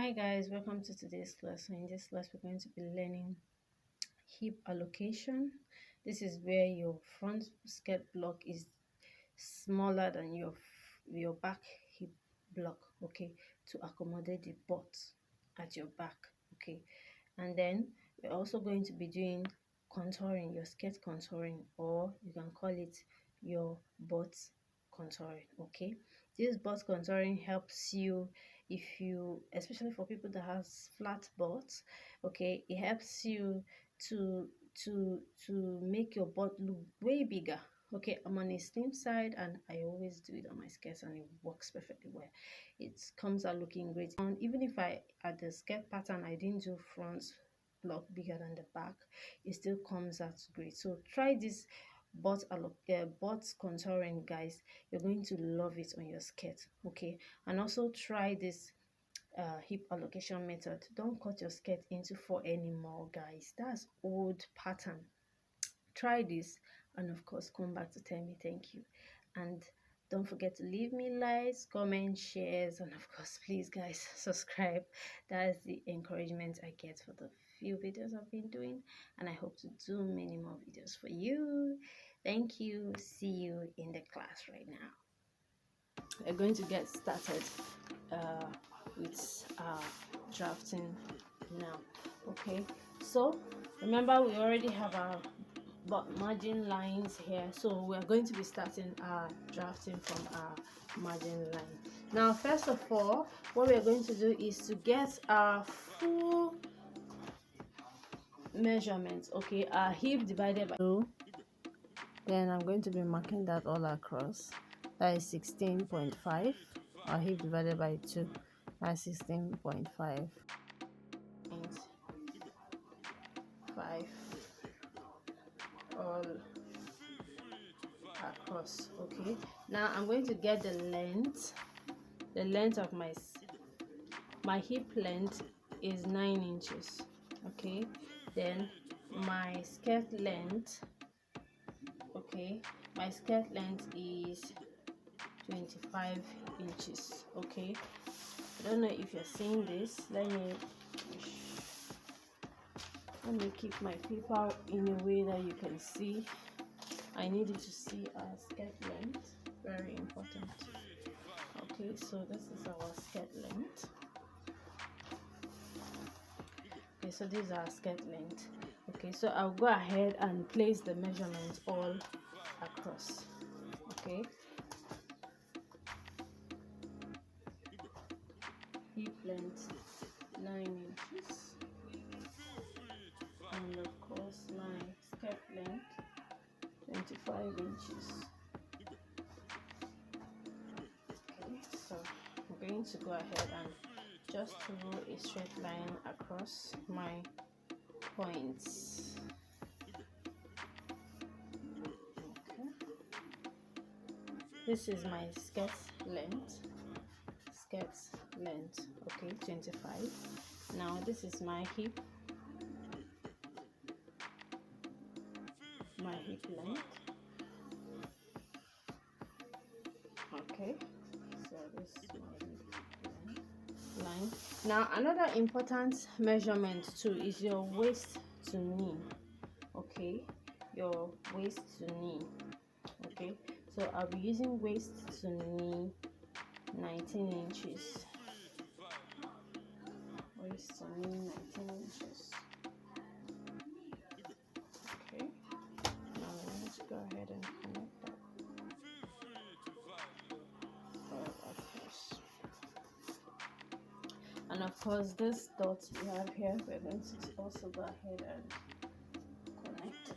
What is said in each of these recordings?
Hi guys, welcome to today's class. So in this class we're going to be learning hip allocation. This is where your front skirt block is smaller than your back hip block, okay, to accommodate the butt at your back, okay. And then we're also going to be doing contouring, your skirt contouring, or you can call it your butt contouring, okay. This butt contouring helps you, if you, especially for people that has flat butts, okay, it helps you to to make your butt look way bigger. Okay, I'm on a slim side and I always do it on my skirts and it works perfectly well. It comes out looking great. And even if I at the skirt pattern I didn't do front block bigger than the back, it still comes out great. So try this butt contouring, guys. You're going to love it on your skirt, okay. And also try this hip allocation method. Don't cut your skirt into four anymore, guys. That's old pattern. Try this, and of course come back to tell me thank you. And don't forget to leave me likes, comments, shares, and of course please guys subscribe. That's the encouragement I get for the few videos I've been doing, and I hope to do many more videos for you. Thank you. See you in the class right now. We're going to get started with drafting now, okay. So remember, we already have our margin lines here, so we're going to be starting our drafting from our margin line. Now first of all, what we're going to do is to get our full measurements, okay. Our hip divided by 2, then I'm going to be marking that all across. That is 16.5. Our hip divided by 2, that's 16.5. 5 all across, okay. Now I'm going to get the length of my hip length is 9 inches, okay. Then my skirt length, okay, my skirt length is 25 inches, okay. I don't know if you're seeing this. Let me keep my paper in a way that you can see. I need you to see our skirt length, very important. Okay, so this is our skirt length. Okay, so this is our skirt length. Okay, so I'll go ahead and place the measurements all across, okay. Hip length 9 inches, and of course my skirt length 25 inches. Okay, so I'm going to go ahead and just draw a straight line across my points. Okay, this is my skirt length, okay, 25. Now this is my hip length, okay. So this is my hip line. Now another important measurement too is your waist to knee, okay, your waist to knee, okay. So I'll be using waist to knee 19 inches, waist to knee 19 inches, okay. Now let's go ahead and connect that all across. And of course this dot we have here, we're going to also go ahead and connect it.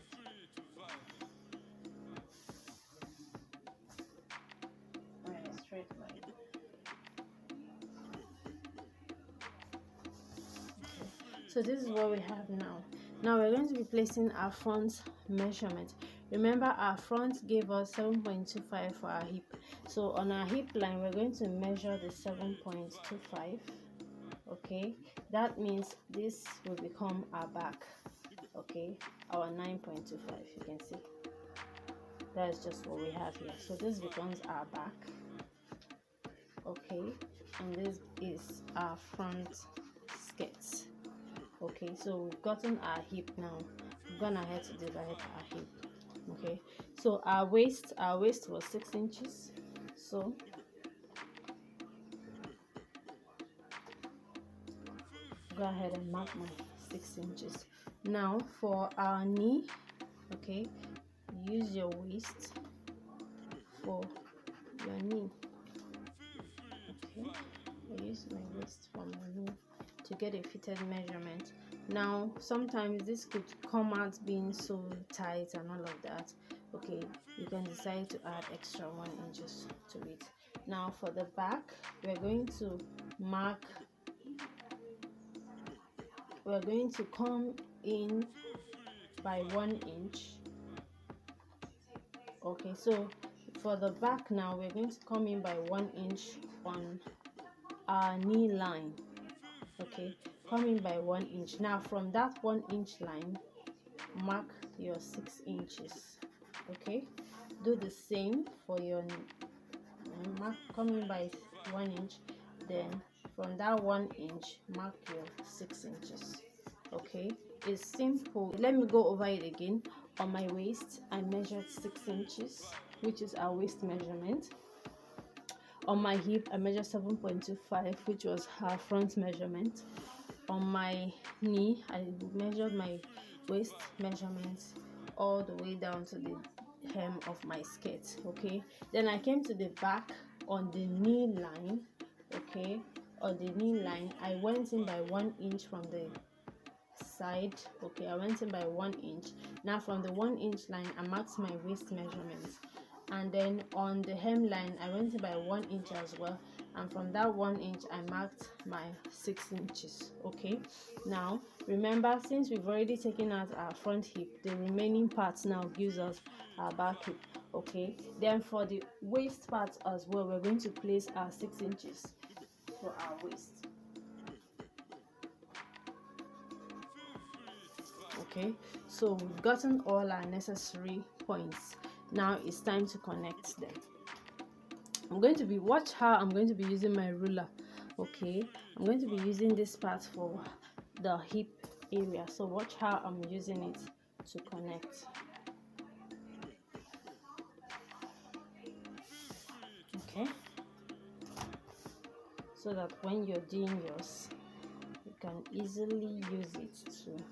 A straight line. Okay. So this is what we have now. Now we're going to be placing our front measurement. Remember, our front gave us 7.25 for our hip. So on our hip line, we're going to measure the 7.25. Okay, that means this will become our back, okay, our 9.25. You can see that's just what we have here. So this becomes our back, okay. and this is our front skirt. Okay, so we've gotten our hip. Now we've gone ahead to divide our hip. Okay, so our waist was 6 inches, so go ahead and mark my 6 inches. Now for our knee, okay, use your waist for your knee. Okay, I use my waist for my knee to get a fitted measurement. Now sometimes this could come out being so tight and all of that. Okay, you can decide to add extra 1 inches to it. Now for the back, we're going to come in by 1 inch. Okay, so for the back now, we're going to come in by 1 inch on our knee line. Okay, come in by 1 inch. Now from that 1 inch line, mark your 6 inches. Okay, do the same for your mark, come in by 1 inch, then from that 1 inch mark your 6 inches. Okay, it's simple. Let me go over it again. On my waist, I measured 6 inches, which is our waist measurement. On my hip, I measured 7.25, which was her front measurement. On my knee, I measured my waist measurement all the way down to the hem of my skirt. Okay, then I came to the back on the knee line. Okay, on the knee line, I went in by 1 inch from the side. Okay, I went in by 1 inch. Now from the 1 inch line, I marked my waist measurements, and then on the hem line, I went in by 1 inch as well, and from that 1 inch I marked my 6 inches. Okay, now remember, since we've already taken out our front hip, the remaining part now gives us our back hip. Okay, then for the waist part as well, we're going to place our 6 inches for our waist. Okay, so we've gotten all our necessary points. Now it's time to connect them. Watch how I'm going to be using my ruler. Okay, I'm going to be using this part for the hip area, so watch how I'm using it to connect. Okay, so that when you're doing yours, you can easily use it to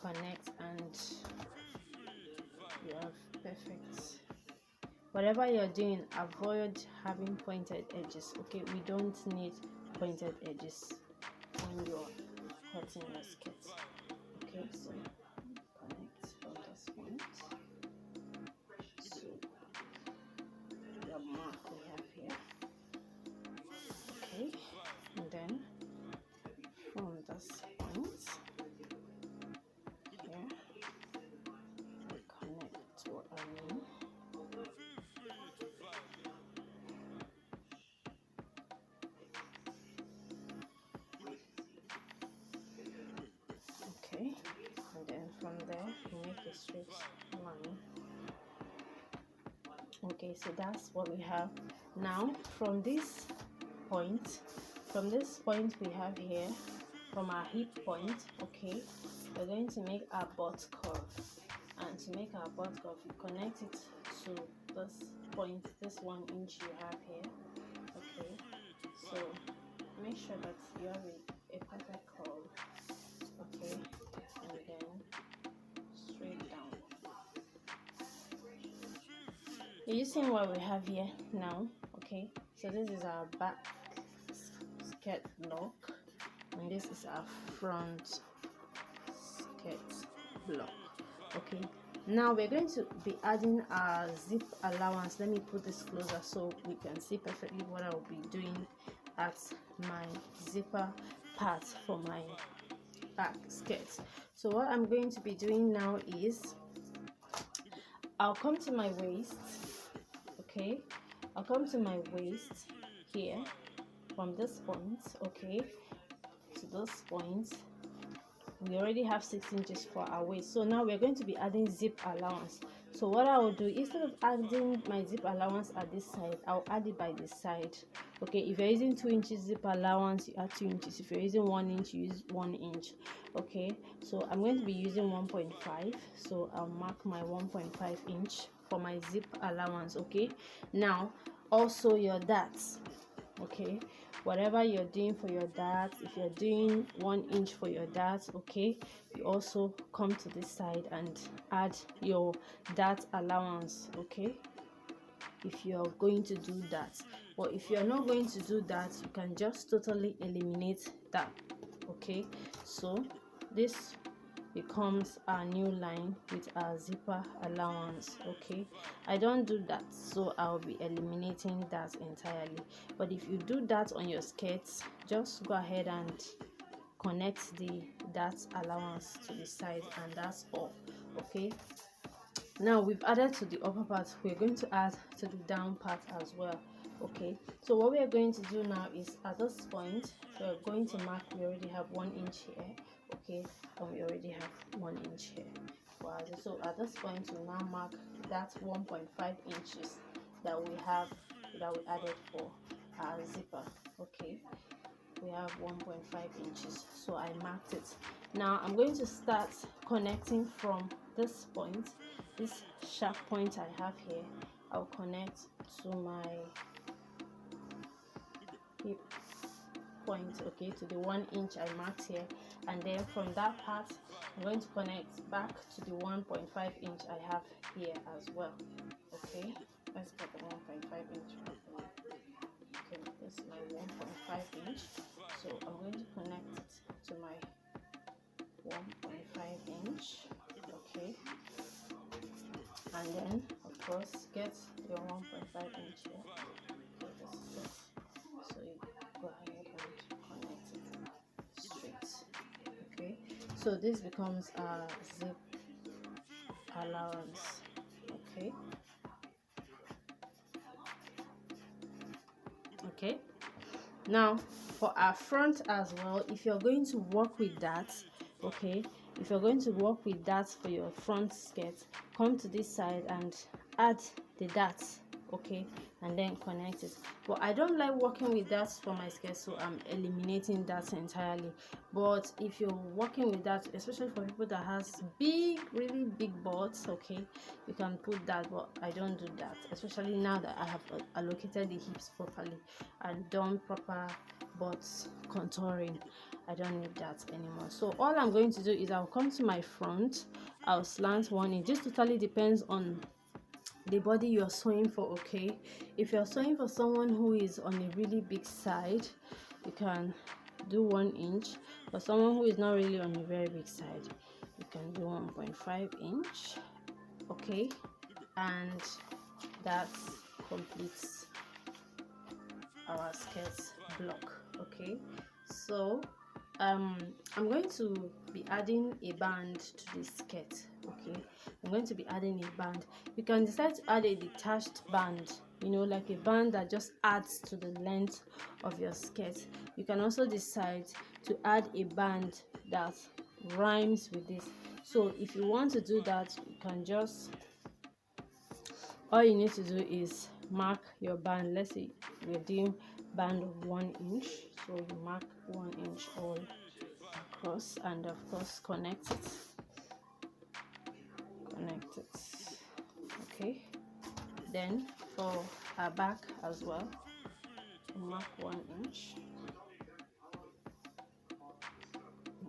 connect and you have perfect. Whatever you're doing, avoid having pointed edges. Okay, we don't need pointed edges when you're cutting your skirt. Okay, so connect from this point to the mark we have here. Okay, and then from this point here, we connect to our knee. Okay, and then from there we make a straight line. Okay, so that's what we have. Now from this point we have here, from our hip point, okay, we're going to make our butt curve, and to make our butt curve, we connect it to this point, this 1 inch you have here. Okay, so make sure that you have a perfect curve. Okay, and then straight down. You see what we have here now. Okay, so this is our back skirt block, and this is our front skirt block. Okay, now we're going to be adding our zip allowance. Let me put this closer so we can see perfectly what I will be doing at my zipper part for my back skirt. So what I'm going to be doing now is I'll come to my waist. Okay, I'll come to my waist here from this point, okay, to this point. We already have 6 inches for our waist, so now we're going to be adding zip allowance. So what I will do, instead of adding my zip allowance at this side, I'll add it by this side. Okay, if you're using 2 inches zip allowance, you add 2 inches. If you're using 1 inch, you use 1 inch. Okay, so I'm going to be using 1.5, so I'll mark my 1.5 inch for my zip allowance. Okay, now also your darts. Okay, whatever you're doing for your darts, if you're doing 1 inch for your darts, okay, you also come to this side and add your dart allowance. Okay, if you're going to do that, or if you're not going to do that, you can just totally eliminate that. Okay, so this becomes our new line with our zipper allowance. Okay, I don't do that, so I'll be eliminating that entirely. But if you do that on your skirts, just go ahead and connect the dart allowance to the side, and that's all. Okay, now we've added to the upper part, we're going to add to the down part as well. Okay, so what we are going to do now is, at this point, we're going to mark, we already have 1 inch here. Okay, and we already have 1 inch here. Wow. So at this point, we now mark that 1.5 inches that we have, that we added for our zipper. Okay, we have 1.5 inches, so I marked it. Now I'm going to start connecting from this point, this sharp point I have here. I'll connect to my hip point, okay, to the 1 inch I marked here, and then from that part I'm going to connect back to the 1.5 inch I have here as well. Okay, let's get the 1.5 inch. Okay, this is my 1.5 inch, so I'm going to connect it to my 1.5 inch. Okay, and then of course get your 1.5 inch here. Okay, this is it. So you go ahead and connect it straight. Okay, so this becomes our zip allowance. Okay, okay, now for our front as well, if you're going to work with that, okay, if you're going to work with that for your front skirt, come to this side and add the darts. Okay, and then connect it. But I don't like working with that for my skirt, so I'm eliminating that entirely. But if you're working with that, especially for people that has big, really big butts, okay, you can put that, but I don't do that, especially now that I have allocated the hips properly and done proper butt contouring. I don't need that anymore. So all I'm going to do is I'll come to my front, I'll slant 1 inch. This totally depends on the body you're sewing for. Okay, if you're sewing for someone who is on a really big side, you can do 1 inch. For someone who is not really on a very big side, you can do 1.5 inch. Okay, and that completes our skirt block. Okay, so I'm going to be adding a band to this skirt. Okay, I'm going to be adding a band. You can decide to add a detached band, you know, like a band that just adds to the length of your skirt. You can also decide to add a band that rhymes with this. So if you want to do that, you can just, all you need to do is mark your band. Let's say we're doing band of 1 inch, so you mark 1 inch all across, and of course connect it. Okay, then for our back as well, mark 1 inch.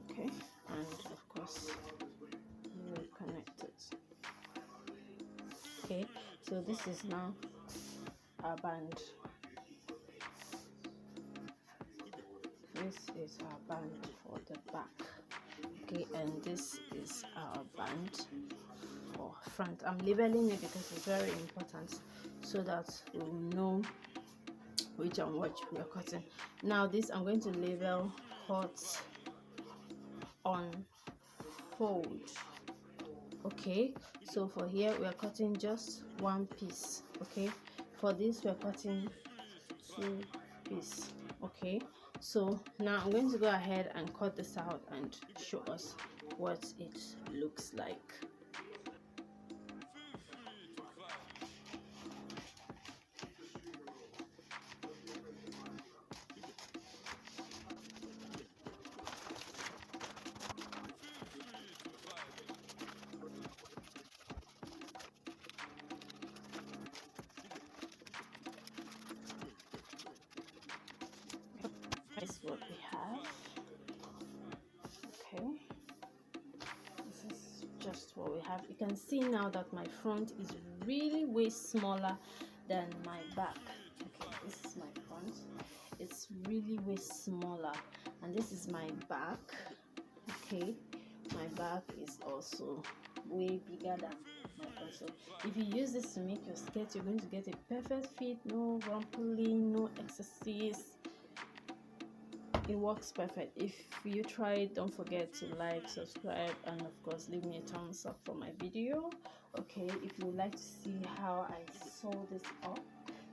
Okay, and of course you will connect it. Okay, so this is now our band. This is our band for the back. Okay, and this is our band for front. I'm labeling it because it's very important, so that we will know which and which we are cutting. Now this I'm going to label hot on fold. Okay, so for here we are cutting just 1 piece. Okay, for this we are cutting 2 pieces. Okay, so now I'm going to go ahead and cut this out and show us what it looks like. This is what we have. Okay, this is just what we have. You can see now that my front is really way smaller than my back. Okay, this is my front. It's really way smaller, and this is my back. Okay, my back is also way bigger than my front. So if you use this to make your skirt, you're going to get a perfect fit, no rumpling, no excesses. It works perfect. If you try it, don't forget to like, subscribe, and of course leave me a thumbs up for my video. Okay, if you would like to see how I sew this up,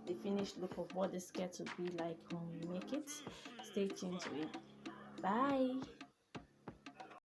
the finished look of what the skirt will be like when we make it, stay tuned to it. Bye.